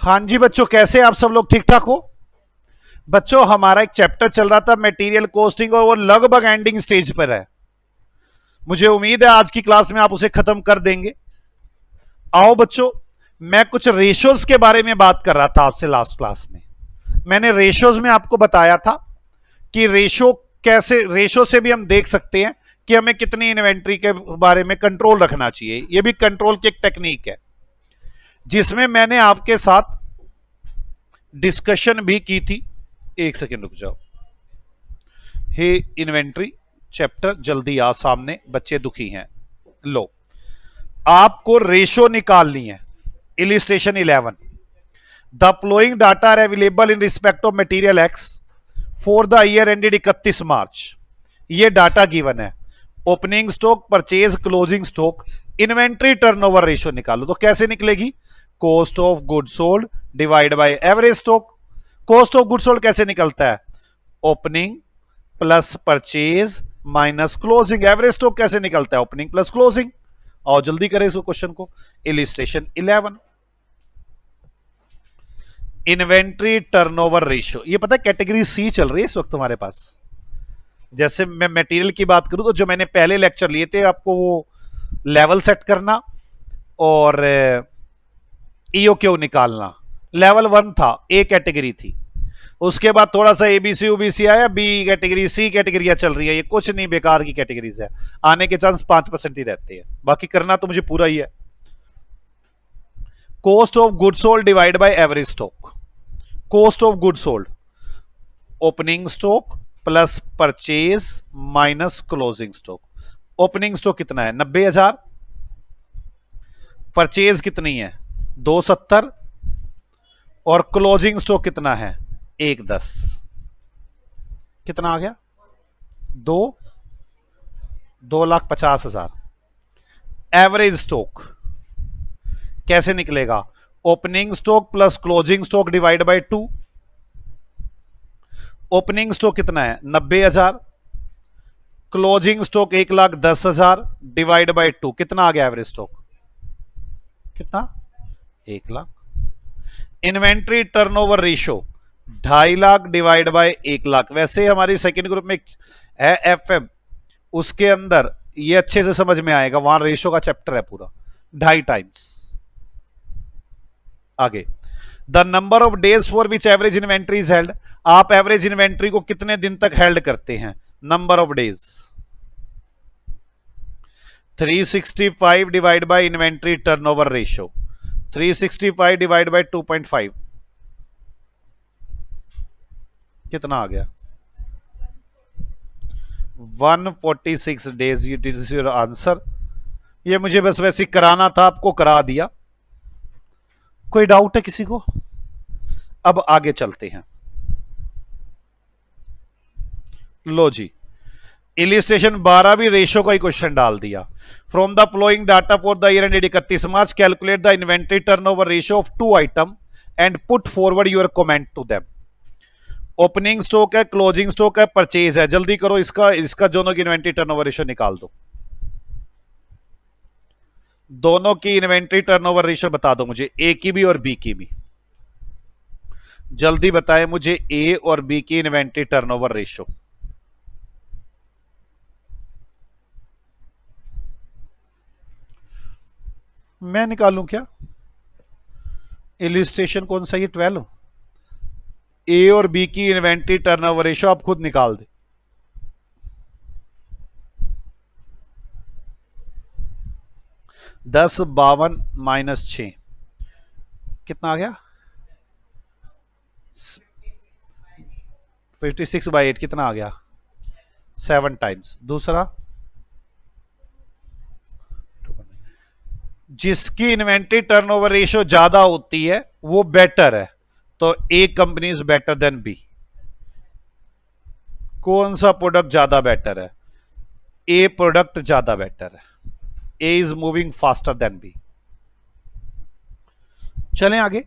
हाँ जी बच्चों, कैसे आप सब लोग ठीक ठाक हो? बच्चों, हमारा एक चैप्टर चल रहा था मटेरियल कॉस्टिंग और वो लगभग एंडिंग स्टेज पर है। मुझे उम्मीद है आज की क्लास में आप उसे खत्म कर देंगे। आओ बच्चों, मैं कुछ रेशोज के बारे में बात कर रहा था आपसे लास्ट क्लास में। मैंने रेशोज में आपको बताया था कि रेशो से भी हम देख सकते हैं कि हमें कितनी इन्वेंट्री के बारे में कंट्रोल रखना चाहिए। यह भी कंट्रोल की एक टेक्निक है जिसमें मैंने आपके साथ डिस्कशन भी की थी। एक सेकेंड रुक जाओ। हे इन्वेंट्री चैप्टर जल्दी आ सामने, बच्चे दुखी हैं। लो, आपको रेशो निकालनी है। Illustration 11, the following data are available in respect of material X for the year ended 31 March. ये डाटा गिवन है। Opening stock, purchase, closing stock, inventory turnover ratio निकालो। तो कैसे निकलेगी? Cost of good sold divide by average stock. Cost of good sold कैसे निकलता है? Opening plus purchase minus closing. Average stock कैसे निकलता है? Opening plus closing. और जल्दी करें इस क्वेश्चन को। Illustration 11, inventory turnover ratio. ये पता है कैटेगरी सी चल रही है इस वक्त तुम्हारे पास। जैसे मैं मटेरियल की बात करूं तो जो मैंने पहले लेक्चर लिए थे, आपको वो लेवल सेट करना और ईओक्यू निकालना, लेवल 1 था, ए कैटेगरी थी। उसके बाद थोड़ा सा एबीसी ओबीसी आया, बी कैटेगरी, सी कैटेगरियां चल रही है। ये कुछ नहीं, बेकार की कैटेगरीज है, आने के चांस 5% ही रहते हैं, बाकी करना तो मुझे पूरा ही है। Cost of good sold divide by average stock. Cost of good sold, opening stock plus purchase minus closing stock. Opening stock कितना है? 90,000। परचेज कितनी है? 270। और क्लोजिंग स्टॉक कितना है? 110। कितना आ गया? 2,50,000। एवरेज स्टॉक कैसे निकलेगा? Opening stock plus closing stock divide by 2। Opening stock कितना है? 90,000। Closing stock 1,10,000 divide by 2। कितना आ गया एवरेज स्टॉक? कितना? 1,00,000। Inventory turnover ratio 2,50,000 divide by 1,00,000। वैसे हमारी सेकेंड ग्रुप में है एफएम, उसके अंदर ये अच्छे से समझ में आएगा, वहां रेशियो का चैप्टर है पूरा, 2.5 टाइम्स। आगे, the number of days for which average inventory is held. आप एवरेज इन्वेंट्री को कितने दिन तक हेल्ड करते हैं? Number of days 365 divide by inventory turnover ratio. 365 divide by 2.5 कितना आ गया? 146 days. You this your answer. ये मुझे बस वैसे कराना था, आपको करा दिया। कोई डाउट है किसी को? अब आगे चलते हैं। लो जी, इलिस्ट्रेशन 12 भी रेशो का ही क्वेश्चन डाल दिया। From the following data for the year ended 31 March calculate the inventory turnover ratio of 2 item and put forward your comment to them. Opening stock है, क्लोजिंग स्टॉक है, परचेज है। जल्दी करो, इसका दोनों की इन्वेंट्री टर्नओवर रेशियो निकाल दो। दोनों की इन्वेंट्री टर्नओवर रेशियो बता दो मुझे, ए की भी और बी की भी। जल्दी बताएं मुझे ए और बी की इन्वेंट्री टर्नओवर रेशियो। मैं निकालूं क्या? इलिस्ट्रेशन कौन सा? ये 12। ए और बी की इन्वेंट्री टर्नओवर रेशियो आप खुद निकाल दे। दस 52 माइनस 6 कितना आ गया? 56/8 कितना आ गया? 7 टाइम्स। दूसरा, जिसकी इन्वेंट्री टर्नओवर रेशियो ज्यादा होती है वो बेटर है, तो A company is better than B. कौन सा प्रोडक्ट ज्यादा बेटर है? ए प्रोडक्ट ज्यादा बेटर है। A is moving faster than B. चलें आगे।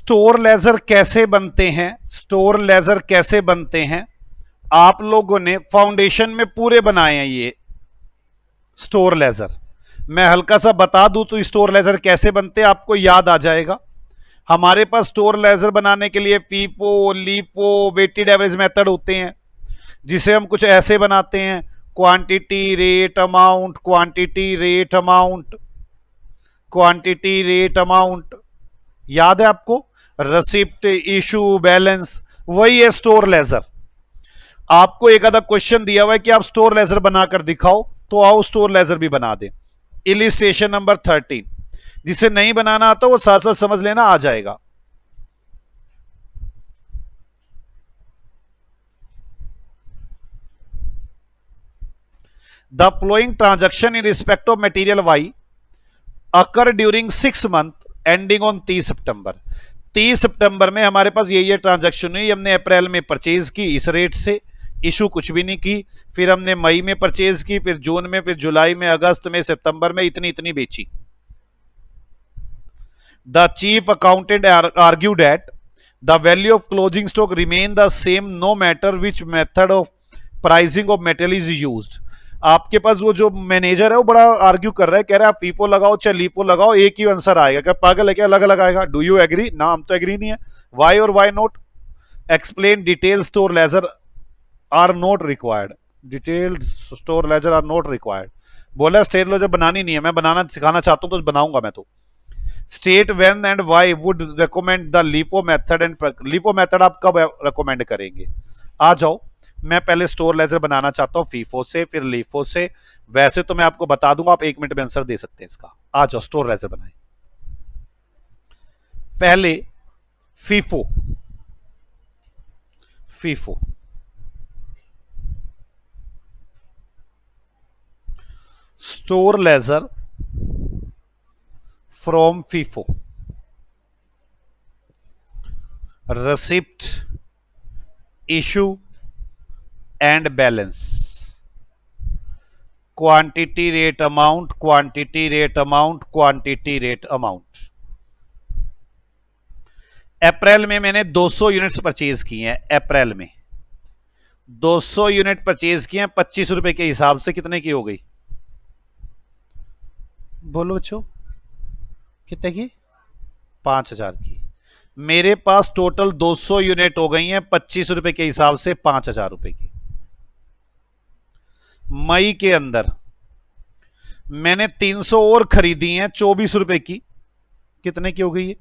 स्टोर लेजर कैसे बनते हैं, स्टोर लेजर कैसे बनते हैं, आप लोगों ने फाउंडेशन में पूरे बनाए हैं ये स्टोर लेजर। मैं हल्का सा बता दूं तो स्टोर लेजर कैसे बनते हैं आपको याद आ जाएगा। हमारे पास स्टोर लेजर बनाने के लिए FIFO, LIFO, weighted average method होते हैं, जिसे हम कुछ ऐसे बनाते हैं, quantity rate amount, quantity rate amount, quantity rate amount, याद है आपको, रिसिप्ट, इशू, बैलेंस, वही है स्टोर लेजर। आपको एक आधा क्वेश्चन दिया हुआ है कि आप स्टोर लेजर बनाकर दिखाओ, तो आओ स्टोर लेजर भी बना दें। इलिस्ट्रेशन नंबर 13, जिसे नहीं बनाना आता वो साथ साथ समझ लेना, आ जाएगा। The following transaction in respect of material Y occur during 6 month ending on 30 September. 30 सितंबर में हमारे पास ये ट्रांजैक्शन हुई। हमने अप्रैल में परचेज की इस रेट से, इशू कुछ भी नहीं की, फिर हमने मई में परचेज की, फिर जून में, फिर जुलाई में, अगस्त में, सितंबर में इतनी इतनी बेची। The chief accountant argued that the value of closing stock remain the same no matter which method of pricing of material is used. आपके पास वो जो मैनेजर है वो बड़ा आर्ग्यू कर रहा है, कह रहा है आप फीफो लगाओ चाहे लीफो लगाओ एक ही आंसर आएगा। क्या पागल है क्या, अलग अलग आएगा? Do you agree? ना, हम तो एग्री नहीं है। वाई और why not? Explain detail store ledger are not required, detailed store ledger are not required. बोला स्टेट लेजर बनानी नहीं है, मैं बनाना सिखाना चाहता हूं तो बनाऊंगा मैं तो। State when and why would recommend the LIFO method and LIFO method आप कब रिकमेंड करेंगे? आ जाओ, मैं पहले स्टोर लेजर बनाना चाहता हूं फीफो से, फिर लीफो से। वैसे तो मैं आपको बता दूंगा, आप 1 मिनट में आंसर दे सकते हैं इसका। आ जाओ स्टोर लेजर बनाए। पहले FIFO, FIFO store laser from FIFO, receipt, issue and balance, quantity rate amount, quantity rate amount, quantity rate amount। अप्रैल में मैंने 200 यूनिट्स परचेज की हैं। अप्रैल में 200 यूनिट परचेज किए हैं, 25 रुपए के हिसाब से कितने की हो गई? बोलो बच्चों, कितने की? 5000 की। मेरे पास टोटल 200 यूनिट हो गई हैं 25 रुपए के हिसाब से 5000 रुपए की। मई के अंदर मैंने 300 और खरीदी हैं 24 रुपए की, कितने की हो गई है?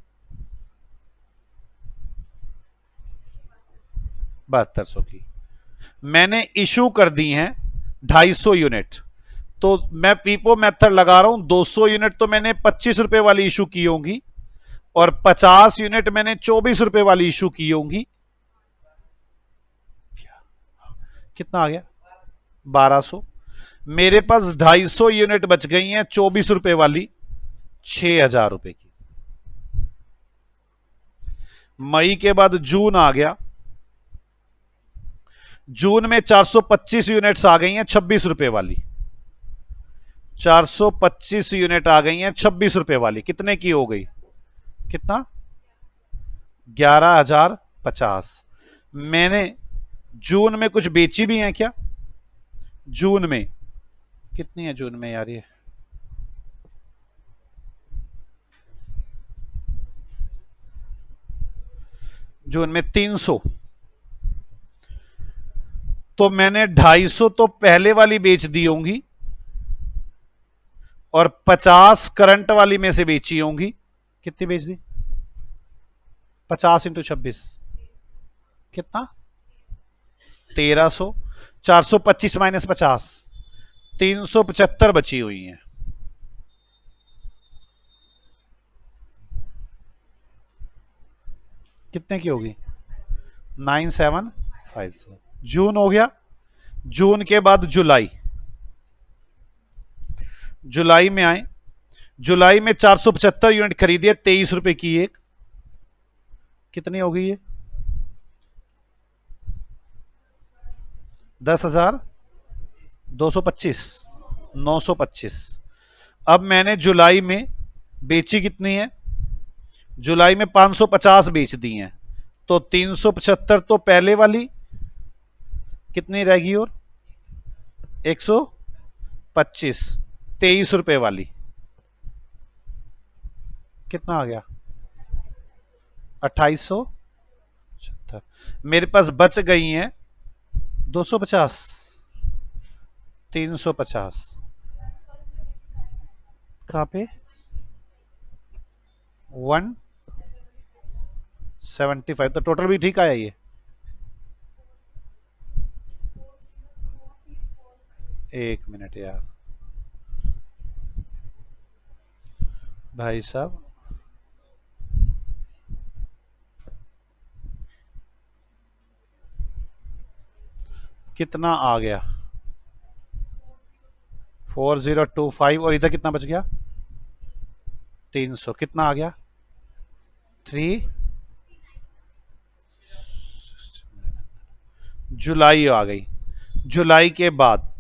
7200 की। मैंने इशू कर दी हैं 250 यूनिट, तो मैं फीफो मेथड लगा रहा हूं। 200 यूनिट तो मैंने 25 रुपए वाली इशू की होंगी और 50 यूनिट मैंने 24 रुपए वाली इशू की होंगी। कितना आ गया? 1200। मेरे पास 250 यूनिट बच गई हैं 24 रुपए वाली, 6000 रुपए की। मई के बाद जून आ गया। जून में 425 यूनिट्स आ गई हैं 26 रुपए वाली, 425 यूनिट आ गई हैं 26 रुपए वाली, कितने की हो गई? कितना? 11050। मैंने जून में कुछ बेची भी हैं क्या? जून में कितनी है? जून में यार ये जून में 300, तो मैंने 250 तो पहले वाली बेच दी होंगी और 50 करंट वाली में से बेची होंगी। कितनी बेच दी? 50 इंटू 26 कितना? 1300। 425 माइनस 50, 375 बची हुई हैं। कितने की होगी? 9750। जून हो गया। जून के बाद जुलाई, जुलाई में आए। जुलाई में 475 यूनिट खरीदी है 23 रुपए की एक, कितनी हो गई है? 10,225, 925। अब मैंने जुलाई में बेची कितनी है? जुलाई में 550 बेच दी हैं, तो 375 तो पहले वाली कितनी रहेगी और 125, 23 रुपए वाली कितना आ गया 2870। मेरे पास बच गई हैं 250, 350 कहां पे 175, तो टोटल भी ठीक आया ये। एक मिनट यार भाई साहब, कितना आ गया 4025, और इधर कितना बच गया 300, कितना आ गया 3। जुलाई आ गई, जुलाई के बाद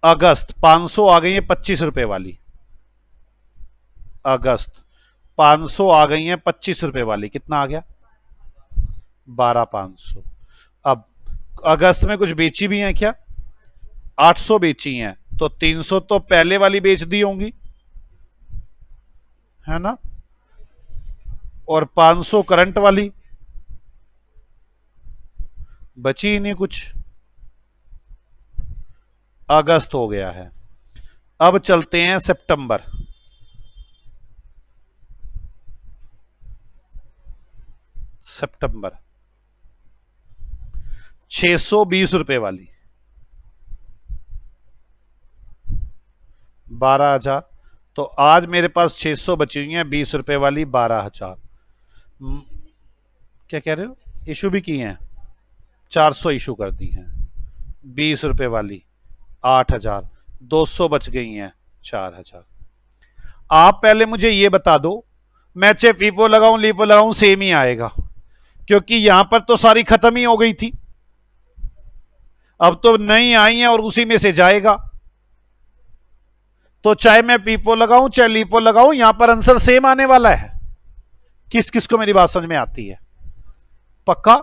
अगस्त 500 आ गई है 25 रुपए वाली, अगस्त 500 आ गई है 25 रुपए वाली, कितना आ गया 12500। अब अगस्त में कुछ बेची भी हैं क्या, 800 बेची हैं, तो 300 तो पहले वाली बेच दी होंगी, है ना, और 500 करंट वाली, बची ही नहीं कुछ। अगस्त हो गया है। अब चलते हैं सितंबर। सितंबर 620 रुपए वाली 12,000, तो आज मेरे पास 600 बची हुई है, 20 रुपए वाली 12,000। क्या कह रहे हो, इशू भी की हैं 400 इशू कर दी हैं, 20 रुपए वाली 8,000, 200 बच गई हैं 4,000। आप पहले मुझे ये बता दो, मैं चाहे फीफो लगाऊं लीफो लगाऊं सेम ही आएगा, क्योंकि यहां पर तो सारी खत्म ही हो गई थी, अब तो नई आई है और उसी में से जाएगा, तो चाहे मैं फीफो लगाऊं चाहे लीफो लगाऊं यहां पर आंसर सेम आने वाला है। किस किस को मेरी बात समझ में आती है, पक्का,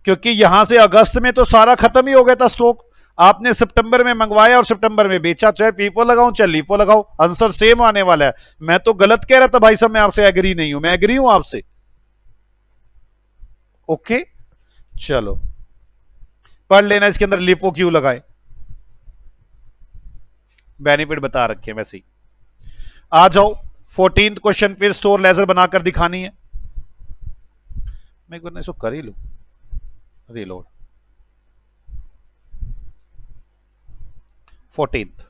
क्योंकि यहां से अगस्त में तो सारा खत्म ही हो गया था स्टॉक, आपने सितंबर में मंगवाया और सितंबर में बेचा, चाहे फीफो लगाऊं चाहे लीफो लगाओ आंसर सेम आने वाला है। मैं तो गलत कह रहा था भाई साहब, मैं आपसे एग्री नहीं हूं, मैं एग्री हूं आपसे। ओके चलो पढ़ लेना, इसके अंदर लीफो क्यों लगाए, बेनिफिट बता रखे वैसे ही। आ जाओ 14th क्वेश्चन, फिर स्टोर लेजर बनाकर दिखानी है मेरे को, इसको कर ही लो reload. 14th,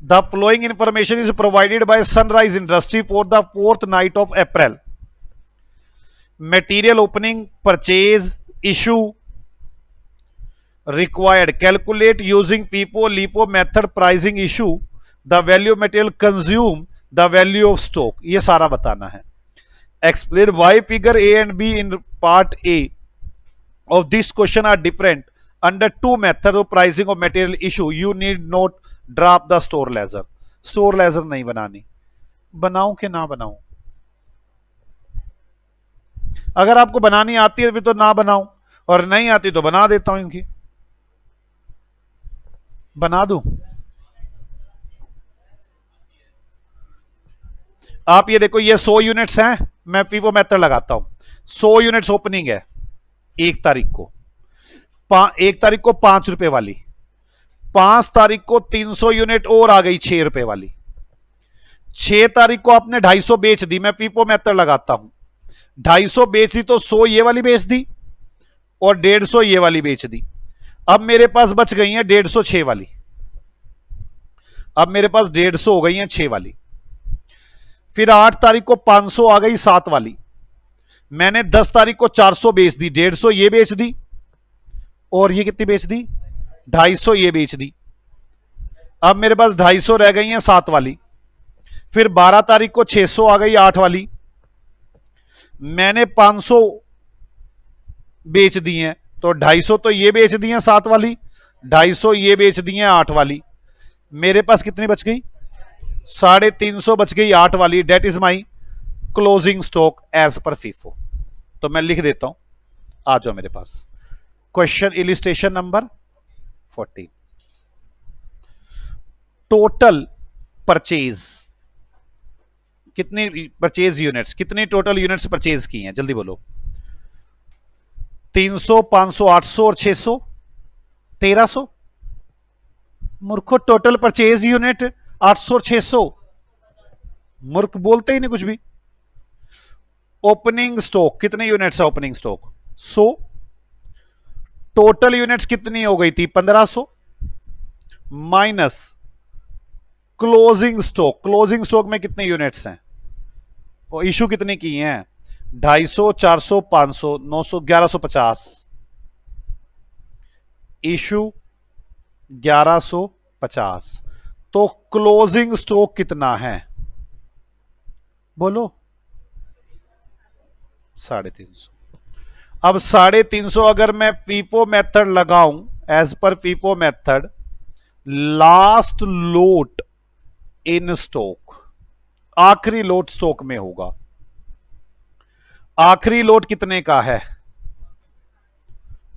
the following information is provided by Sunrise Industry for the 4th night of April. Material opening, purchase, issue required, calculate using FIFO LIFO method, pricing, issue, the value of material consumed, the value of stock, ये सारा बताना है। Explain why figure A and B in part A of this question are different under two methods of pricing of material issue. You need not drop the store ledger. Store ledger नहीं बनानी, बनाऊं कि ना बनाऊं, अगर आपको बनानी आती है तो ना बनाऊं, और नहीं आती तो बना देता हूं, इनकी बना दूं। आप ये देखो, ये 100 यूनिट्स हैं, मैं फीफो मेथड लगाता हूं, 100 यूनिट्स ओपनिंग है 1 तारीख को, 1 तारीख को 5 रुपए वाली, 5 तारीख को 300 यूनिट और आ गई 6 रुपए वाली, 6 तारीख को आपने 250 बेच दी, मैं फीफो मेथड लगाता हूं, 250 बेच दी तो 100 ये वाली बेच दी और 150 ये वाली बेच दी। अब मेरे पास बच गई है 150 6 वाली, अब मेरे पास 150 हो गई है 6 वाली। फिर 8 तारीख को 500 आ गई 7 वाली, मैंने 10 तारीख को 400 बेच दी, 150 ये बेच दी और ये कितनी बेच दी 250 ये बेच दी। अब मेरे पास 250 रह गई हैं 7 वाली। फिर 12 तारीख को 600 आ गई 8 वाली, मैंने 500 बेच दी हैं, तो 250 तो ये बेच दी हैं 7 वाली, 250 ये बेच दी हैं 8 वाली। मेरे पास कितनी बच गई 350 बच गई 8 वाली, that is my closing stock as per FIFO. तो मैं लिख देता हूं, आ जाओ मेरे पास। Question illustration number 14। Total purchase, कितनी परचेज यूनिट्स, कितनी टोटल यूनिट्स परचेज की हैं, जल्दी बोलो। 300, 500, 800 और 600, 1300। मूर्खो, टोटल परचेज यूनिट 800 और 600। मूर्ख बोलते ही नहीं कुछ भी। ओपनिंग स्टॉक कितने यूनिट्स है, ओपनिंग स्टॉक 100। टोटल यूनिट्स कितनी हो गई थी 1500, minus closing stock. Closing stock में कितने यूनिट्स हैं, और इशू कितनी की हैं 250, 400, 500, 900, 1150। इशू 1150। तो क्लोजिंग स्टॉक कितना है, बोलो। 350। अब 350 अगर मैं फीफो मेथड लगाऊं, as per FIFO method, last lot in stock, आखिरी लोट स्टॉक में होगा। आखिरी लोट कितने का है,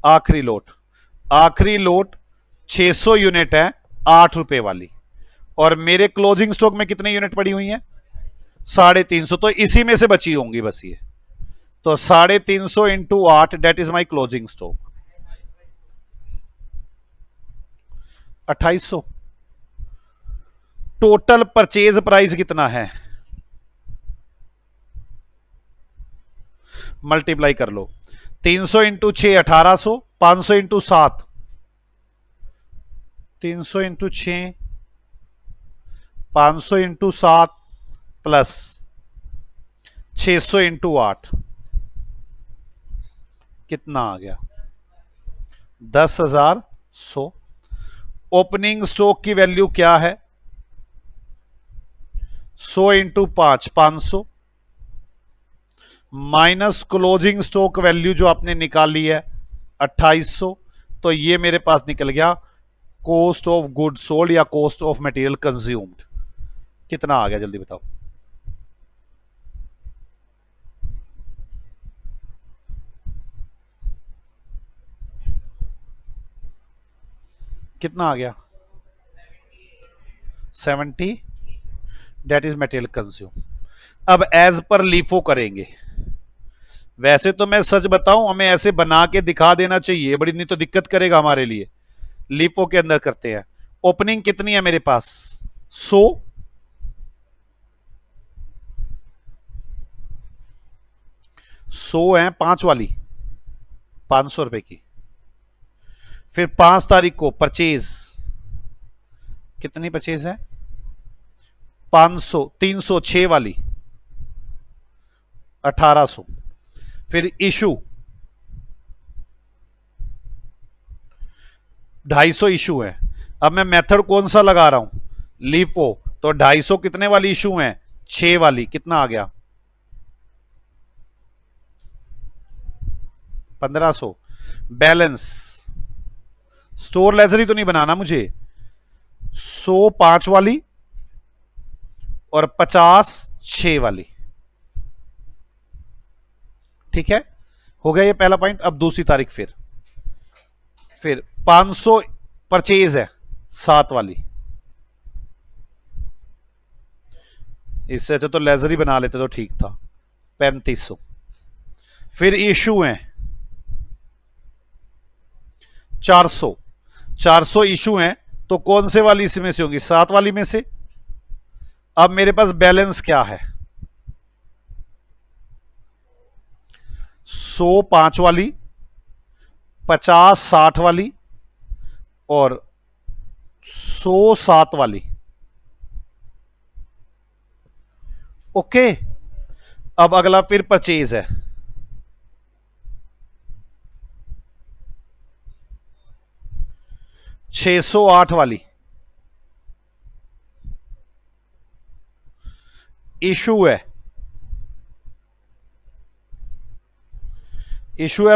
आखिरी लोट 600 यूनिट है, 8 रुपए वाली। और मेरे क्लोजिंग स्टॉक में कितने यूनिट पड़ी हुई हैं 350, तो इसी में से बची होंगी बस ये। तो 350 into 8, that is my closing stock 2800। Total purchase price कितना है, मल्टीप्लाई कर लो। 300 into 6 1800, 500 into 7, 300 into 6, 500 into 7 plus 600 into 8, कितना आ गया 10,100। ओपनिंग स्टॉक की वैल्यू क्या है 100 into 5, 500, minus closing stock value जो आपने निकाली है 2800। तो ये मेरे पास निकल गया कॉस्ट ऑफ गुड सोल्ड या कॉस्ट ऑफ मटेरियल कंज्यूम्ड। कितना आ गया जल्दी बताओ, कितना आ गया 70, डेट इज मटेरियल कंज्यूम। अब एज पर लीफो करेंगे। वैसे तो मैं सच बताऊं, हमें ऐसे बना के दिखा देना चाहिए, बड़ी नहीं तो दिक्कत करेगा हमारे लिए। लीफो के अंदर करते हैं। ओपनिंग कितनी है मेरे पास 100, 100 है 5 वाली, 500 रुपए की। फिर 5 तारीख को परचेज, कितनी परचेज है 500, 306 वाली 1800। फिर इशू 250 इशू है। अब मैं मेथड कौन सा लगा रहा हूं लीफो, तो 250 कितने वाली इशू है 6 वाली, कितना आ गया 1500। बैलेंस स्टोर लेजरी तो नहीं बनाना मुझे, 100 5 वाली और 50 6 वाली। ठीक है, हो गया ये पहला पॉइंट। अब दूसरी तारीख, फिर 500 परचेज है 7 वाली, इससे अच्छा तो लेजरी बना लेते तो ठीक था, 3500। फिर इशू है 400, 400 इशू हैं, तो कौन से वाली इसमें से होंगी 7 वाली में से। अब मेरे पास बैलेंस क्या है 100 5 वाली, 50 60 वाली और 100 7 वाली। ओके, अब अगला फिर परचेज है 608 वाली। इशू है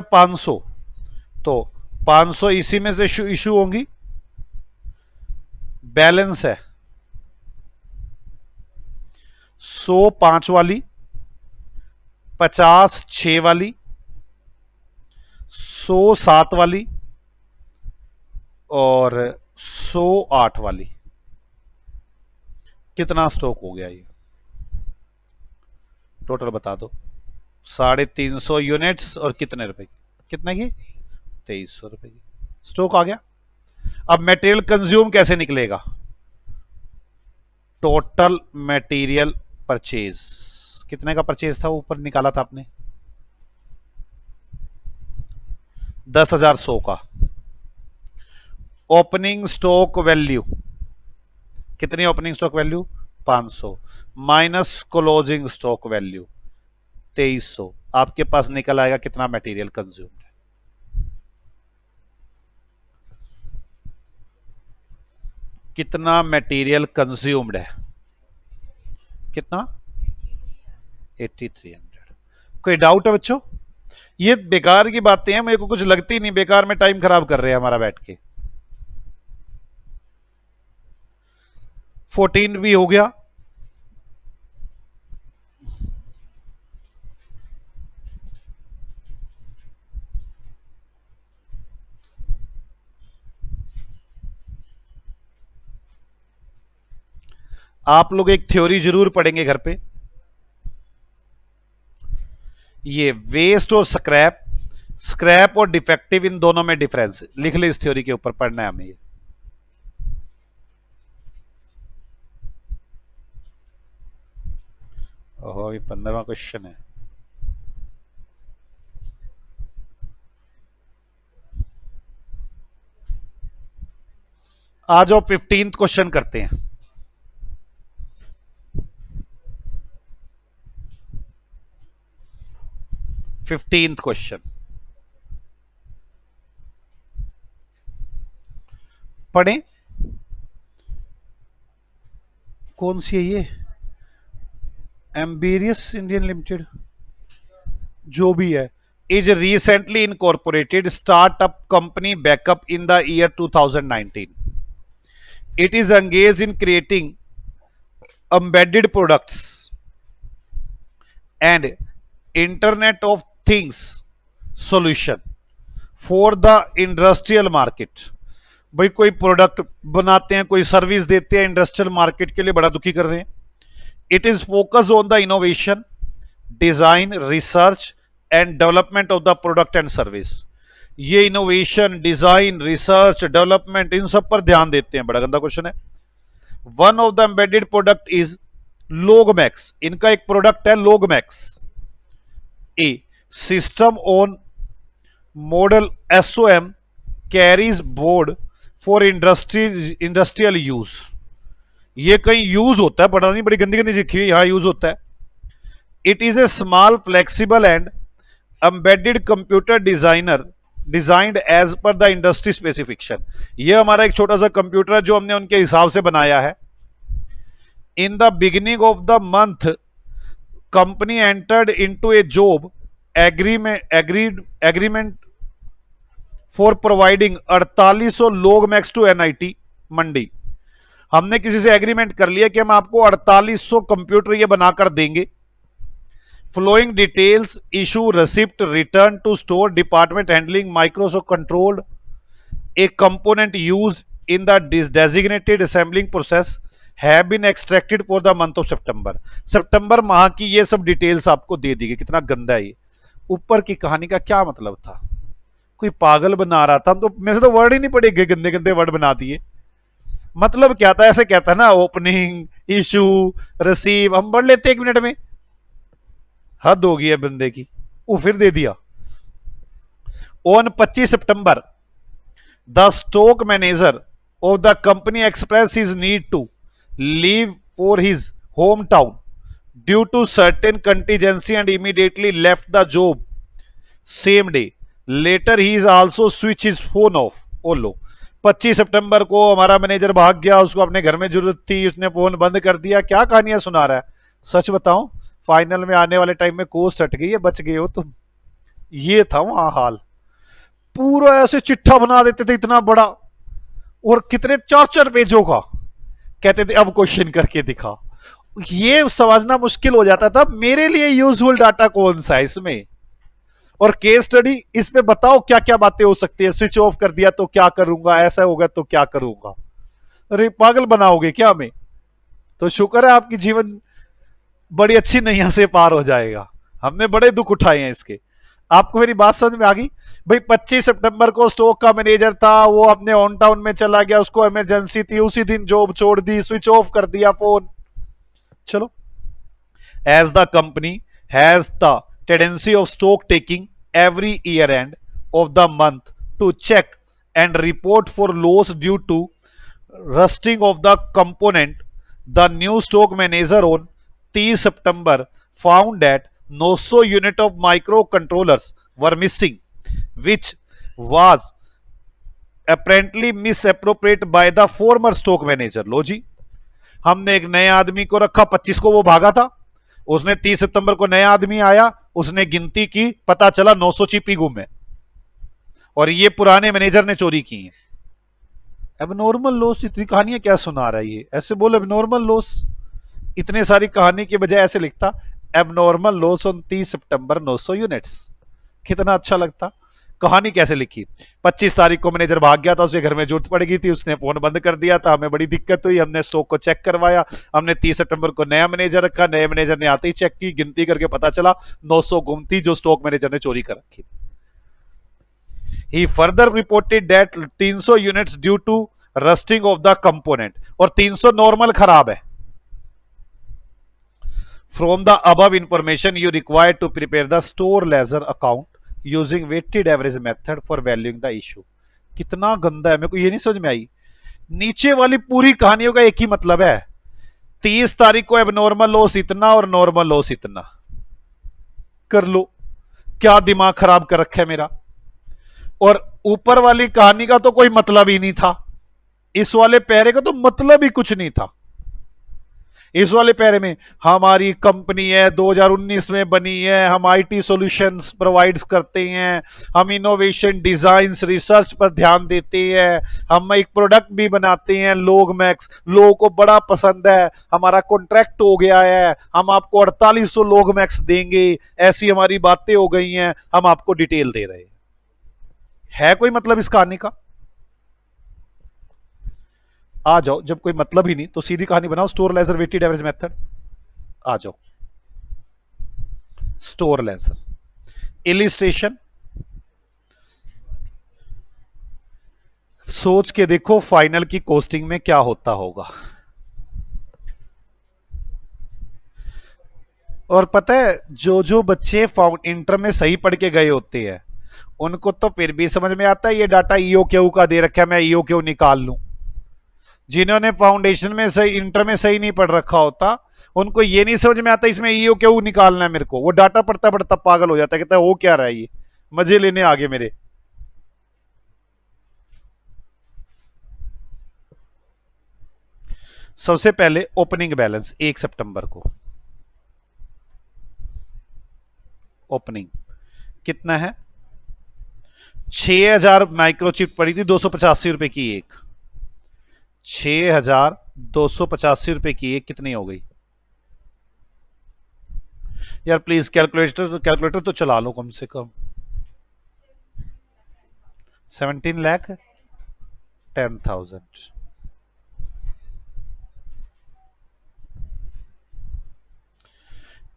500, तो 500 इसी में से इशू होंगी। बैलेंस है 100 5 वाली, 50 6 वाली, 100 7 वाली और 100 8 वाली। कितना स्टॉक हो गया ये टोटल बता दो। 350 यूनिट्स और कितने रुपए की, कितना की 2300 रुपए की स्टॉक आ गया। अब मटेरियल कंज्यूम कैसे निकलेगा, टोटल मटेरियल परचेज, कितने का परचेज था ऊपर निकाला था आपने, 10,100 का। ओपनिंग स्टॉक वैल्यू, कितनी opening stock value 500 minus closing stock value 2300, आपके पास निकल आएगा कितना मटेरियल कंज्यूम्ड है। कितना मटेरियल कंज्यूम्ड है, कितना 8300। कोई डाउट है बच्चों, ये बेकार की बातें हैं, मेरे को कुछ लगती नहीं, बेकार में टाइम खराब कर रहे हैं हमारा बैठ के। 14 भी हो गया। आप लोग एक थ्योरी जरूर पढ़ेंगे घर पे, ये वेस्ट और स्क्रैप, स्क्रैप और डिफेक्टिव, इन दोनों में डिफरेंस लिख ले, इस थ्योरी के ऊपर पढ़ना है हमें ये। ओहो, ये 15वां क्वेश्चन है। आ जाओ 15th क्वेश्चन करते हैं। फिफ्टींथ क्वेश्चन पढ़ें, कौन सी है ये, एम्बेरियस इंडियन लिमिटेड जो भी है, is recently incorporated startup company backup in the year 2019। It is engage in creating embedded products and internet of things solution for the industrial market। भाई कोई प्रोडक्ट बनाते हैं, कोई सर्विस देते हैं, इंडस्ट्रियल मार्केट के लिए बड़ा दुखी कर रहे हैं। It is focus on the innovation, design, research and development of the product and service. ये इनोवेशन, डिजाइन, रिसर्च, डेवलपमेंट, इन सब पर ध्यान देते हैं। बड़ा गंदा क्वेश्चन है। One of the embedded product is Logmax, इनका एक प्रोडक्ट है Logmax. A system on model SOM carries board for industrial use. ये कहीं यूज होता है, पता नहीं, बड़ी गंदी गंदी लिखी हुई, यहां यूज होता है। It is a small flexible and embedded computer designer designed as per the industry specification. ये हमारा एक छोटा सा कंप्यूटर है जो हमने उनके हिसाब से बनाया है। In the beginning of the month company entered into a job agreement for providing 4800 Logmax to NIT Mandi. हमने किसी से एग्रीमेंट कर लिया कि हम आपको 4800 कंप्यूटर ये बनाकर देंगे। Following details issue receipt return to store department handling Microsoft controlled a component use in the designated assembling process have been extracted for the month of September. सितंबर माह की ये सब डिटेल्स आपको दे दी गई। कितना गंदा है ये। ऊपर की कहानी का क्या मतलब था, कोई पागल बना रहा था, तो मेरे से तो वर्ड ही नहीं पड़े, गंदे गंदे वर्ड बना दिए। मतलब क्या था, ऐसे कहता है ना, ओपनिंग, इशू, रिसीव, हम पढ़ लेते 1 मिनट में। हद होगी है बंदे की। वो फिर दे दिया। On 25 September the stock manager of the company express his need to leave for his home town due to certain contingency and immediately left the job same day. Later he is also switch his phone off. ओ लो, 25 सितंबर को हमारा manager भाग गया, उसको अपने घर में जरूरत थी, उसने फोन बंद कर दिया। क्या कहानियां सुना रहा है। सच बताऊं, फाइनल में आने वाले टाइम में कोस्ट हट गई है, बच गए हो तुम। ये था वहां हाल। पूरा ऐसे चिट्ठा बना देते थे इतना बड़ा, और कितने 4-4 पेजों का। कहते थे अब क्वेश्चन करके दिखा। ये समझना मुश्किल हो जाता था मेरे लिए यूजफुल डाटा कौन सा है इसमें, और केस स्टडी इस पे बताओ क्या क्या बातें हो सकती है, स्विच ऑफ कर दिया तो क्या करूंगा, ऐसा होगा तो क्या करूंगा, अरे पागल बनाओगे क्या हमें। तो शुक्र है आपकी जीवन बड़ी अच्छी नैया से पार हो जाएगा, हमने बड़े दुख उठाए हैं इसके। आपको मेरी बात समझ में आ गई भाई। 25 सितंबर को स्टॉक का मैनेजर था, वो अपने ऑन टाउन में चला गया, उसको इमरजेंसी थी, उसी दिन जॉब छोड़ दी, स्विच ऑफ कर दिया फोन। चलो, as the company has the tendency of stock taking every year end of the month to check and report for loss due to rusting of the component, the new stock manager on 30 September found that 900 unit of microcontrollers were missing, which was apparently misappropriated by the former stock manager। लो जी, हमने एक नए आदमी को रखा, 25 को वो भागा था, उसने 30 सितंबर को नया आदमी आया, उसने गिनती की, पता चला 900 चिपी गुम है, और ये पुराने मैनेजर ने चोरी की है। एबनॉर्मल लॉस, इतनी कहानियां क्या सुना रहा है ये, ऐसे बोल एबनॉर्मल लॉस, इतने सारी कहानी के बजाय ऐसे लिखता abnormal loss on 30 September 900 units, कितना अच्छा लगता। कहानी कैसे लिखी, 25 तारीख को मैनेजर भाग गया था, उसे घर में जरूरत पड़ गई थी, उसने फोन बंद कर दिया था, हमें बड़ी दिक्कत हुई, हमने स्टॉक को चेक करवाया, हमने 30 सितंबर को नया मैनेजर रखा, नए मैनेजर ने आते ही चेक की, गिनती करके पता चला 900 गुम थी जो स्टॉक मैनेजर ने चोरी कर रखी थी। He further reported that 300 units due to rusting of the component, और 300 नॉर्मल खराब है। From the above information you required to prepare the store ledger account using weighted average method for valuing the issue। कितना गंदा है, मेरे को ये नहीं समझ में आई। नीचे वाली पूरी कहानियों का एक ही मतलब है, 30 तारीख को एबनॉर्मल लॉस इतना और नॉर्मल लॉस इतना, कर लो, क्या दिमाग खराब कर रखा है मेरा। और ऊपर वाली कहानी का तो कोई मतलब ही नहीं था, इस वाले पैरे का तो मतलब ही कुछ नहीं था। इस वाले पैरे में हमारी कंपनी है 2019 में बनी है, हम आईटी सॉल्यूशंस प्रोवाइड करते हैं, हम इनोवेशन डिजाइन रिसर्च पर ध्यान देते हैं, हम एक प्रोडक्ट भी बनाते हैं लोग मैक्स, लोगों को बड़ा पसंद है, हमारा कॉन्ट्रैक्ट हो गया है, हम आपको 4800 लोग मैक्स देंगे, ऐसी हमारी बातें हो गई हैं, हम आपको डिटेल दे रहे हैं। है कोई मतलब इस कहानी का? आ जाओ, जब कोई मतलब ही नहीं तो सीधी कहानी बनाओ, store ledger weighted average method. आ जाओ, स्टोर लेजर इलिस्ट्रेशन, सोच के देखो फाइनल की कोस्टिंग में क्या होता होगा। और पता है, जो जो बच्चे इंटर में सही पढ़ के गए होते हैं उनको तो फिर भी समझ में आता है ये डाटा ईओ क्यू का दे रखा है, मैं ईओ क्यू निकाल लूं। जिन्होंने फाउंडेशन में सही, इंटर में सही नहीं पढ़ रखा होता, उनको ये नहीं समझ में आता इसमें ईओ क्यू निकालना है मेरे को, वो डाटा पढ़ता पढ़ता पागल हो जाता है, कहता है वो क्या रहा है ये, मजे लेने आगे मेरे। सबसे पहले ओपनिंग बैलेंस 1 सितंबर को, ओपनिंग कितना है, 6000 माइक्रोचिप पड़ी थी, 285 रुपए की एक, 6285 रुपए की एक कितनी हो गई यार? प्लीज कैलकुलेटर तो चला लो कम से कम। 17 लाख 10,000।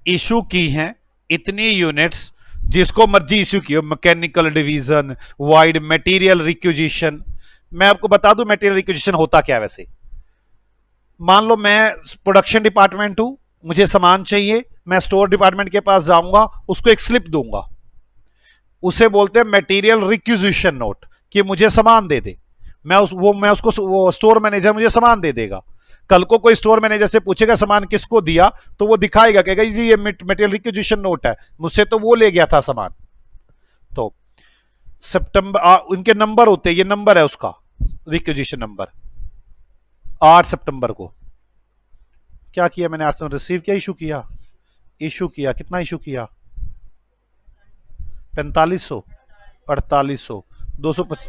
इशू की हैं इतनी यूनिट्स, जिसको मर्जी इश्यू की हो, mechanical division, wide material requisition. मैं आपको बता दूं मटेरियल रिक्विजिशन होता क्या है वैसे। मान लो मैं प्रोडक्शन डिपार्टमेंट हूं, मुझे सामान चाहिए, मैं स्टोर डिपार्टमेंट के पास जाऊंगा, उसको एक स्लिप दूंगा, उसे बोलते हैं मटेरियल रिक्विजिशन नोट, कि मुझे सामान दे दे। मैं उसको वो स्टोर मैनेजर मुझे सामान दे देगा। कल को कोई स्टोर मैनेजर से पूछेगा सामान किसको दिया, तो वो दिखाएगा, कहेगा जी ये मटेरियल रिक्विजिशन नोट है, मुझसे तो वो ले गया था सामान। तो सितंबर उनके नंबर होते हैं, ये नंबर है उसका रिक्विजिशन नंबर। 8 सितंबर को क्या किया मैंने, 8 सितंबर रिसीव किया, इशू किया कितना इशू किया, 4500 4800 250।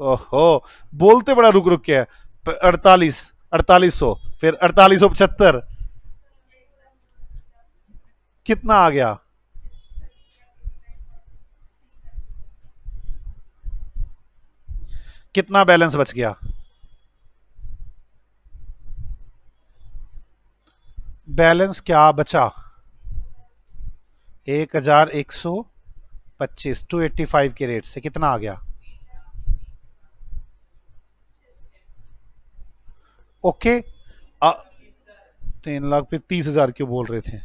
ओहो, बोलते बड़ा रुक रुक के 48 4800, फिर 4875, कितना आ गया? कितना बैलेंस बच गया? बैलेंस क्या बचा? 1125 285 के रेट से कितना आ गया? ओके। 3 लाख पे 30,000 क्यों बोल रहे थे?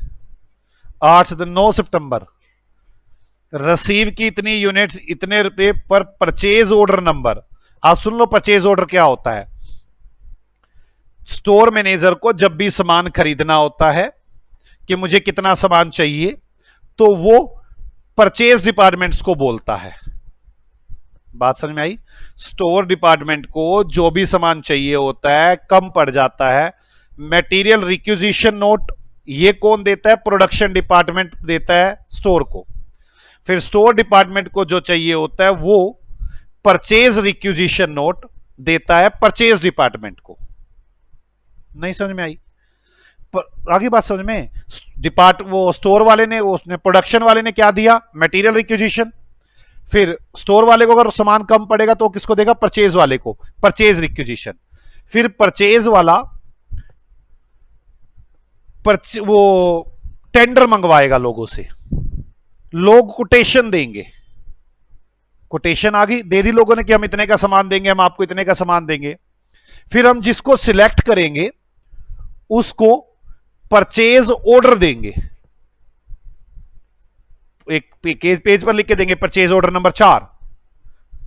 9 सितंबर रिसीव की इतनी यूनिट्स इतने रुपए पर परचेज ऑर्डर नंबर। आप सुन लो परचेज ऑर्डर क्या होता है। स्टोर मैनेजर को जब भी सामान खरीदना होता है कि मुझे कितना सामान चाहिए, तो वो परचेज डिपार्टमेंट्स को बोलता है। बात समझ में आई? स्टोर डिपार्टमेंट को जो भी सामान चाहिए होता है, कम पड़ जाता है, मटेरियल रिक्विजिशन नोट ये कौन देता है? प्रोडक्शन डिपार्टमेंट देता है स्टोर को। फिर स्टोर डिपार्टमेंट को जो चाहिए होता है वो परचेज रिक्विजिशन नोट देता है परचेज डिपार्टमेंट को। नहीं समझ में आई? आगे बात समझ में? वो स्टोर वाले ने, उसने प्रोडक्शन वाले ने क्या दिया? Material requisition. फिर स्टोर वाले को अगर सामान कम पड़ेगा तो किसको देगा? परचेज वाले को, परचेज रिक्विजिशन। फिर परचेज वाला वो टेंडर मंगवाएगा लोगों से, लोग कोटेशन देंगे। कोटेशन आ गई, दे दी लोगों ने कि हम इतने का सामान देंगे, हम आपको इतने का सामान देंगे। फिर हम जिसको सिलेक्ट करेंगे उसको परचेज ऑर्डर देंगे, एक पेज पर लिख के देंगे परचेज ऑर्डर नंबर 4।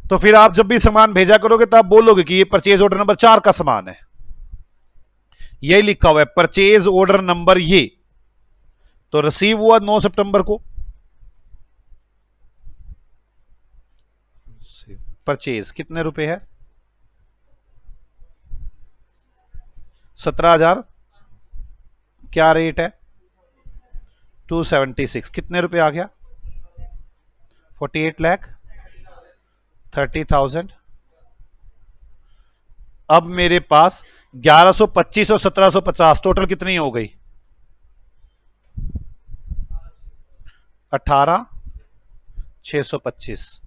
तो फिर आप जब भी सामान भेजा करोगे तो आप बोलोगे कि ये परचेज ऑर्डर नंबर 4 का सामान है, यही लिखा हुआ है परचेज ऑर्डर नंबर ये। तो रिसीव हुआ 9 सितंबर को। परचेज कितने रुपए है? 17,000। क्या रेट है? 276। कितने रुपए आ गया? 48,30,000। अब मेरे पास 1125 और 1750 टोटल कितनी हो गई? 18,625।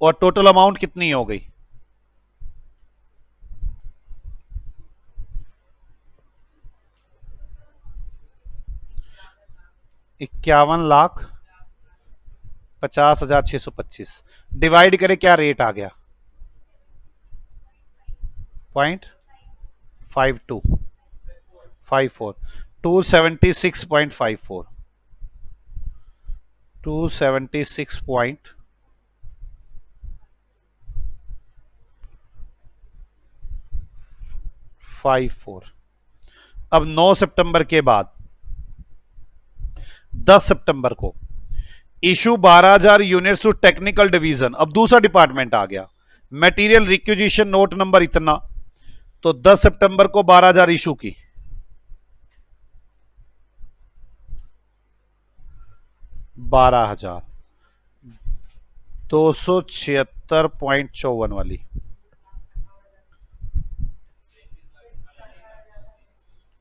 और टोटल अमाउंट कितनी हो गई? 51,50,625। डिवाइड करें, क्या रेट आ गया? 0.5254। 276.54। 276.54। अब 9 सितंबर के बाद 10 सितंबर को issue 12,000 units to technical division. अब दूसरा डिपार्टमेंट आ गया, मटेरियल रिक्विजिशन नोट नंबर इतना। तो 10 सितंबर को 12,000 इशू की। 12,276.54 वाली।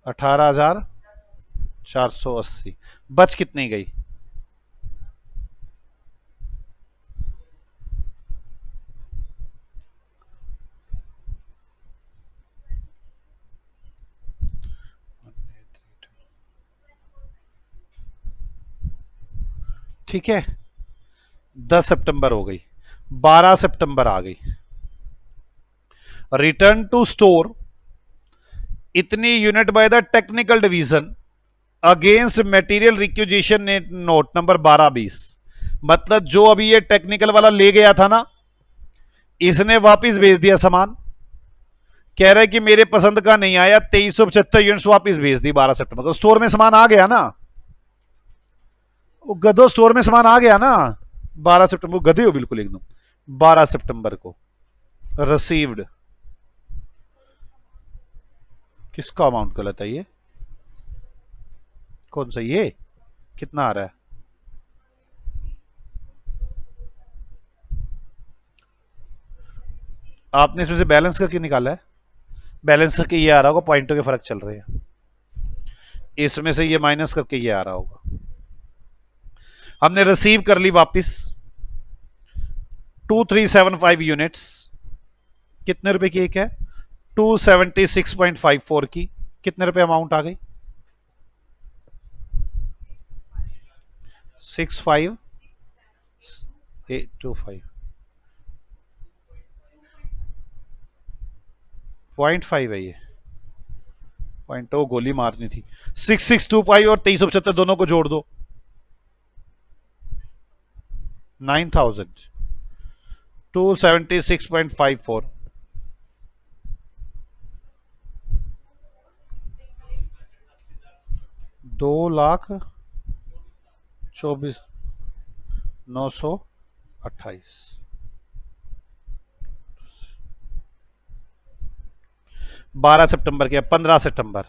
18,480। बच कितनी गई? ठीक है, 10 सितंबर हो गई। 12 सितंबर आ गई। रिटर्न टू स्टोर इतनी unit by the technical division against material requisition note number 1220। मतलब जो अभी ये टेक्निकल वाला ले गया था ना, इसने वापस भेज दिया सामान, कह रहा है कि मेरे पसंद का नहीं आया, 2375 यूनिट्स वापस भेज दी 12 सितंबर को। स्टोर में सामान आ गया ना, वो गधो, स्टोर में सामान आ गया ना 12 सितंबर। गधे हो बिल्कुल एकदम। 12 सितंबर को रिसीव्ड। किसका अमाउंट गलत है? ये कौन सा? ये कितना आ रहा है? आपने इसमें से बैलेंस करके निकाला है? बैलेंस करके ये आ रहा होगा, पॉइंटों के फर्क चल रहे हैं, इसमें से ये माइनस करके ये आ रहा होगा। हमने रिसीव कर ली वापस 2375 यूनिट्स। कितने रुपए की एक है? 276.54 की। कितने रुपए अमाउंट आ गई? 65825 0.5 है ये पॉइंट। वो गोली मारनी थी। 6625 और 2375 दोनों को जोड़ दो 9000 276.54 2,24,928। 12 सितंबर के 15 सितंबर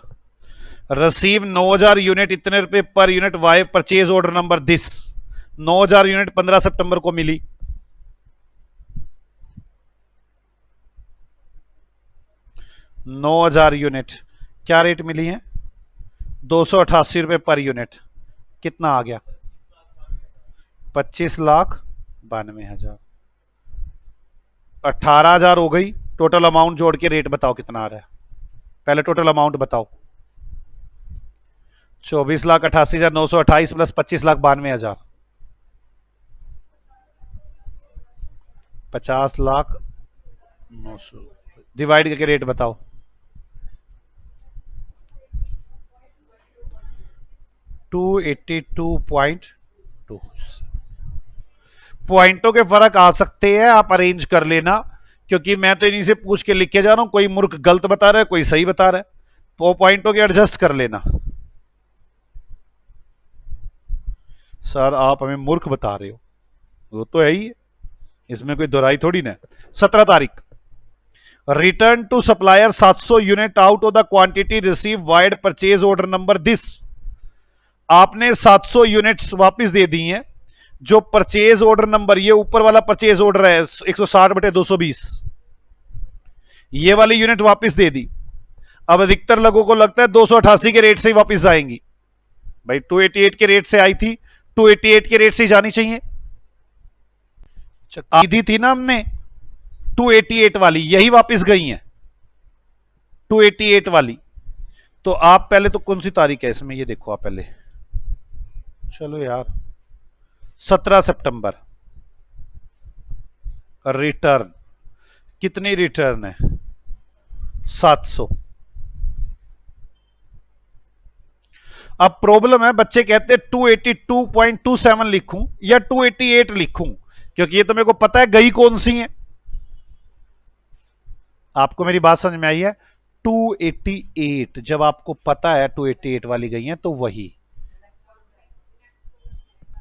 रिसीव 9000 यूनिट। इतने रुपए पर unit via purchase order number this. 9000 unit 15 सितंबर को मिली। नौ 9000 यूनिट क्या रेट मिली है? 288 रुपए पर यूनिट। कितना आ गया? 25,92,000। 18,000 हो गई। टोटल अमाउंट जोड़ के रेट बताओ कितना आ रहा है। पहले टोटल अमाउंट बताओ। 24,88,928 प्लस 25,92,000 50,09,000 डिवाइड करके रेट बताओ। 282.2 पॉइंटों के फर्क आ सकते हैं, आप अरेंज कर लेना, क्योंकि मैं तो इन्हीं से पूछ के लिख के जा रहा हूं। कोई मूर्ख गलत बता रहा है, कोई सही बता रहा है, तो पॉइंटों के एडजस्ट कर लेना। सर आप हमें मूर्ख बता रहे हो, वो तो है ही, इसमें कोई दोहराई थोड़ी ना। 17 तारीख return to supplier 700 unit out of the quantity receive vide purchase order number this. आपने 700 यूनिट्स वापस दे दी हैं। जो परचेज ऑर्डर नंबर, ये ऊपर वाला परचेज ऑर्डर है 160/220, ये वाली यूनिट वापस दे दी। अब अधिकतर लोगों को लगता है 288 के रेट से ही वापस आएंगी। भाई 288 के रेट से आई थी, 288 के रेट से जानी चाहिए। आधी थी ना हमने 288 वाली, यही वापस गई है 288 वाली। तो आप पहले तो कौन सी तारीख है इसमें, ये देखो आप पहले। चलो यार 17 सितंबर रिटर्न, कितनी रिटर्न है? 700। अब प्रॉब्लम है, बच्चे कहते हैं 282.27 लिखूं या 288 लिखूं, क्योंकि ये तो मेरे को पता है गई कौन सी है। आपको मेरी बात समझ में आई है? 288 जब आपको पता है 288 वाली गई है तो वही।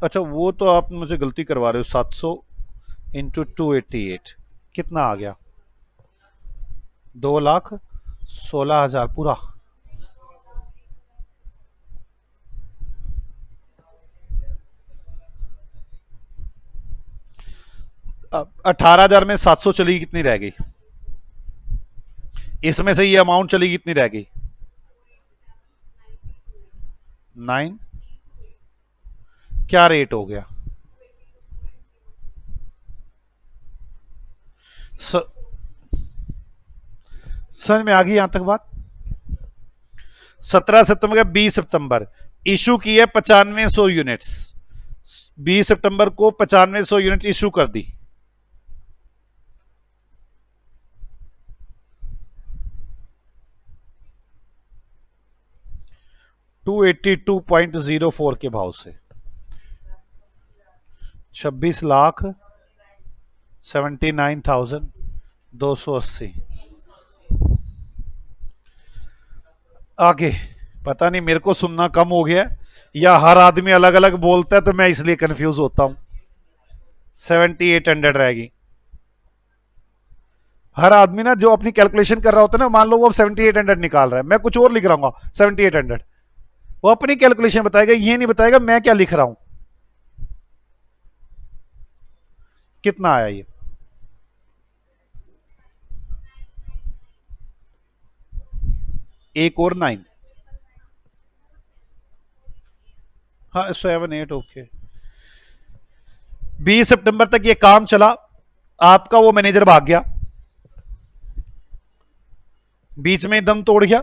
अच्छा वो तो आप मुझे गलती करवा रहे हो। 700 इंटू 288 कितना आ गया? 2,16,000 पूरा। अब 18,000 में 700 चली कितनी रह गई? इसमें से ये अमाउंट चली कितनी रह गई? 9। क्या रेट हो गया? समझ में आ गई यहां तक बात? 17 सितंबर 20 सितंबर इशू की है 9500 यूनिट्स। 20 सितंबर को 9500 यूनिट इशू कर दी। $282.04 के भाव से 26,79,280। आगे पता नहीं मेरे को सुनना कम हो गया या हर आदमी अलग अलग बोलता है, तो मैं इसलिए कंफ्यूज होता हूं। 7800 रहेगी। हर आदमी ना जो अपनी कैलकुलेशन कर रहा होता है ना, मान लो वो 7800 निकाल रहा है, मैं कुछ और लिख रहा हूँ 7800, वो अपनी कैलकुलेशन बताएगा, ये नहीं बताएगा मैं क्या लिख रहा हूं। कितना आया ये? एक और 9। हाँ 7 8 ओके। 20 सितंबर तक ये काम चला, आपका वो मैनेजर भाग गया, बीच में दम तोड़ गया।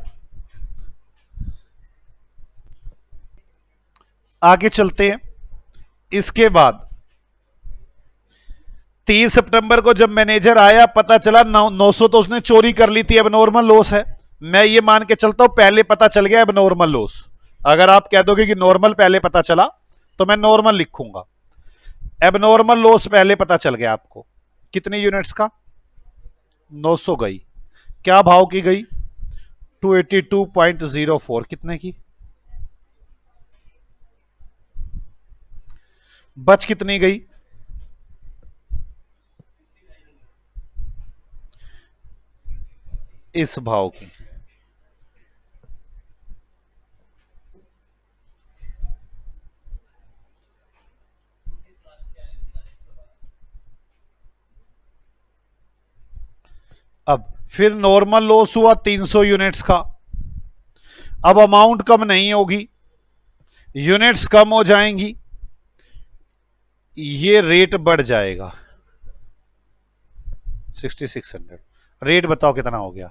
आगे चलते हैं। इसके बाद 30 सितंबर को जब मैनेजर आया, पता चला 900 तो उसने चोरी कर ली थी, अब नॉर्मल लॉस है। मैं ये मान के चलता हूं पहले पता चल गया अब नॉर्मल लॉस। अगर आप कह दोगे कि नॉर्मल पहले पता चला तो मैं नॉर्मल लिखूंगा। अब नॉर्मल लॉस पहले पता चल गया आपको, कितने यूनिट्स का? 900 गई। क्या भाव की गई? 282.04। कितने की? बच कितनी गई? इस भाव की। अब फिर नॉर्मल लॉस हुआ 300 यूनिट्स का। अब अमाउंट कम नहीं होगी, यूनिट्स कम हो जाएंगी, ये रेट बढ़ जाएगा 6600। रेट बताओ कितना हो गया?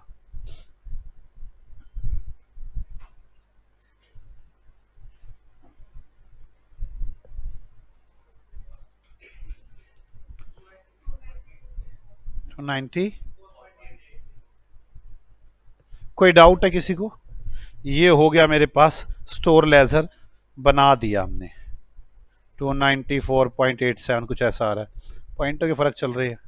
तो 90। कोई डाउट है किसी को? ये हो गया मेरे पास स्टोर लेजर, बना दिया हमने। 294.87 कुछ ऐसा आ रहा है, पॉइंटों के फर्क चल रहे हैं।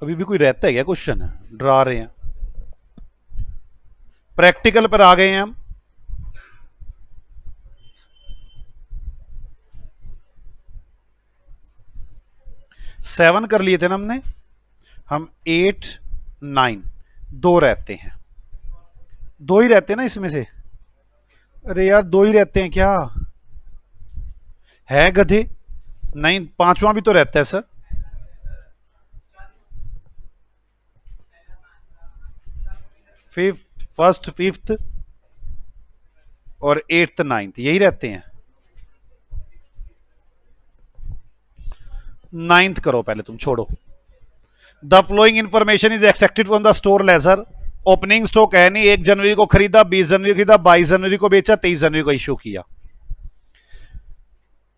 अभी भी कोई रहता है क्या? क्वेश्चन है, डरा रहे हैं। प्रैक्टिकल पर आ गए हैं हम। सेवन कर लिए थे ना हमने, हम 8 9 दो रहते हैं। दो ही रहते हैं ना इसमें से? अरे यार दो ही रहते हैं क्या? है गधे? नहीं, पांचवा भी तो रहता है सर। फिफ्थ, फर्स्ट फिफ्थ और एट्थ नाइन्थ यही रहते हैं। नाइन्थ करो पहले तुम, छोड़ो। The flowing information is expected from the store laser. Opening stock है नहीं, 1 जनवरी को खरीदा, 20 जनवरी को खरीदा, 22 जनवरी को बेचा, 23 जनवरी को इशू किया।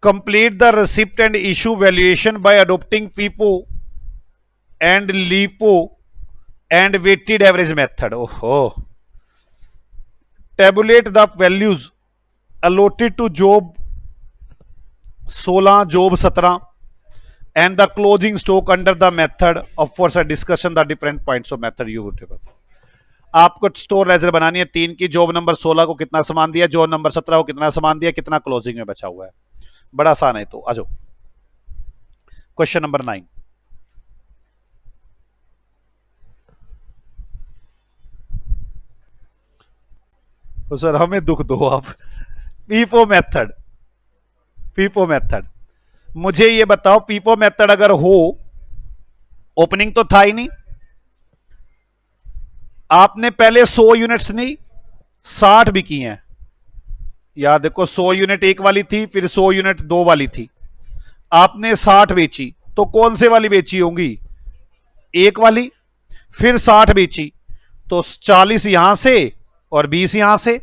Complete the receipt and issue valuation by adopting FIFO and LIFO and weighted average method. ओहो। Tabulate the values allotted to job 16, job 17 and the closing stock under the method of course a discussion the different points of method you would have। आपको store laser बनानी है 3 की। Job number 16 को कितना सामान दिया, job number 17 को कितना सामान दिया, कितना क्लोजिंग में बचा हुआ है। बड़ा आसान है। तो आ जाओ क्वेश्चन नंबर 9। तो सर हमें दुख दो आप। पीपो मेथड, पीपो मेथड। मुझे ये बताओ पीपो मेथड अगर हो, ओपनिंग तो था ही नहीं, आपने पहले 100 यूनिट्स नहीं 60 भी की हैं। याद देखो 100 यूनिट एक वाली थी, फिर 100 यूनिट दो वाली थी, आपने 60 बेची, तो कौन से वाली बेची होंगी? एक वाली। फिर 60 बेची तो 40 यहां से और 20 यहां से।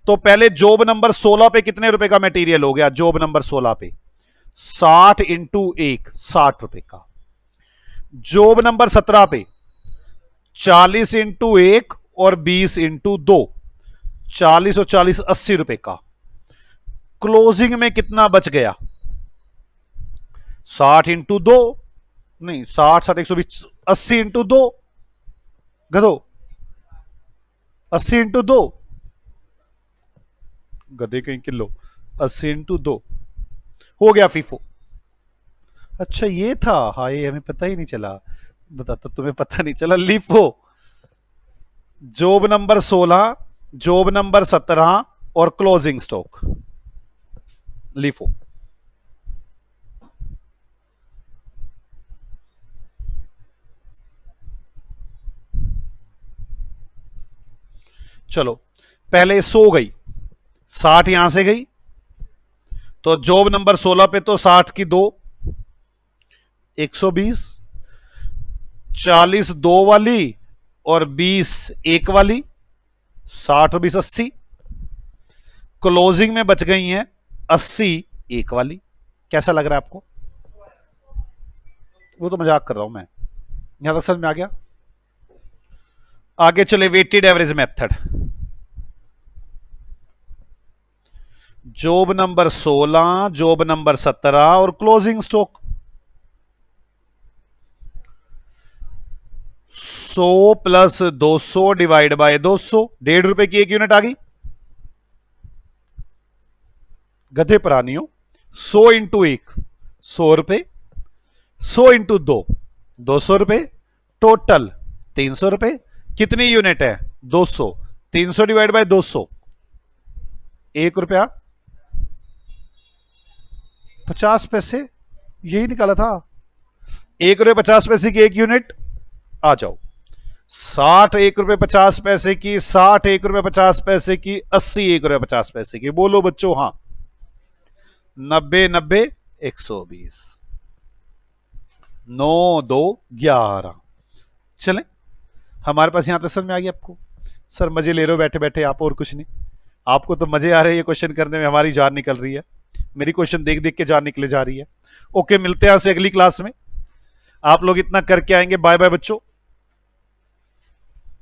तो पहले जॉब नंबर 16 पे कितने रुपए का मटेरियल हो गया? जॉब नंबर 16 पे 60 इंटू 1 60 रुपए का। जॉब नंबर 17 पे 40 इंटू 1 और 20 इंटू 2, 40 और 40 80 रुपए का। क्लोजिंग में कितना बच गया? 60 इंटू 2, नहीं 60 60 120, 80 इंटू 2 गधो, 80 इंटू 2 गधे कहीं किलो, 80 इंटू 2 हो गया फीफो। अच्छा ये था, हाय हमें पता ही नहीं चला। बताता तुम्हें पता नहीं चला। LIFO, job number 16, job number 17 और क्लोजिंग स्टॉक। लीफो। चलो पहले 100 गई, 60 यहां से गई, तो जॉब नंबर 16 पे तो 60 की 2 120, 40 2 वाली और 20 1 वाली, 60 और 20 80। क्लोजिंग में बच गई हैं 80 1 वाली। कैसा लग रहा है आपको? वो तो मजाक कर रहा हूं मैं। यहां तक समझ में आ गया? आगे चले weighted average method. Job number 16, job number 17 और closing stock. 100 plus 200 divide by 200, 1.5 रुपए की एक यूनिट आ गई। गधे प्राणियों, 100 इंटू 1 100 रुपए, 100 इंटू 2 200 रुपए, टोटल 300 रुपए। कितनी यूनिट है? 200। 300 डिवाइड बाय 200, 1 रुपया 50 पैसे। यही निकाला था, 1 रुपये 50 पैसे की एक यूनिट। आ जाओ, 60 1 रुपये 50 पैसे की, 60 1 रुपये 50 पैसे की, 80 1 रुपये 50 पैसे की। बोलो बच्चों हाँ। 90 90 120, 9 2 11। चलें, हमारे पास यहां तक समझ में आ गया आपको? सर मजे ले रहे हो बैठे बैठे आप, और कुछ नहीं। आपको तो मजे आ रहे हैं ये क्वेश्चन करने में, हमारी जान निकल रही है। मेरी क्वेश्चन देख देख के जान निकले जा रही है। ओके, मिलते हैं आपसे अगली क्लास में। आप लोग इतना करके आएंगे। बाय बाय बच्चों।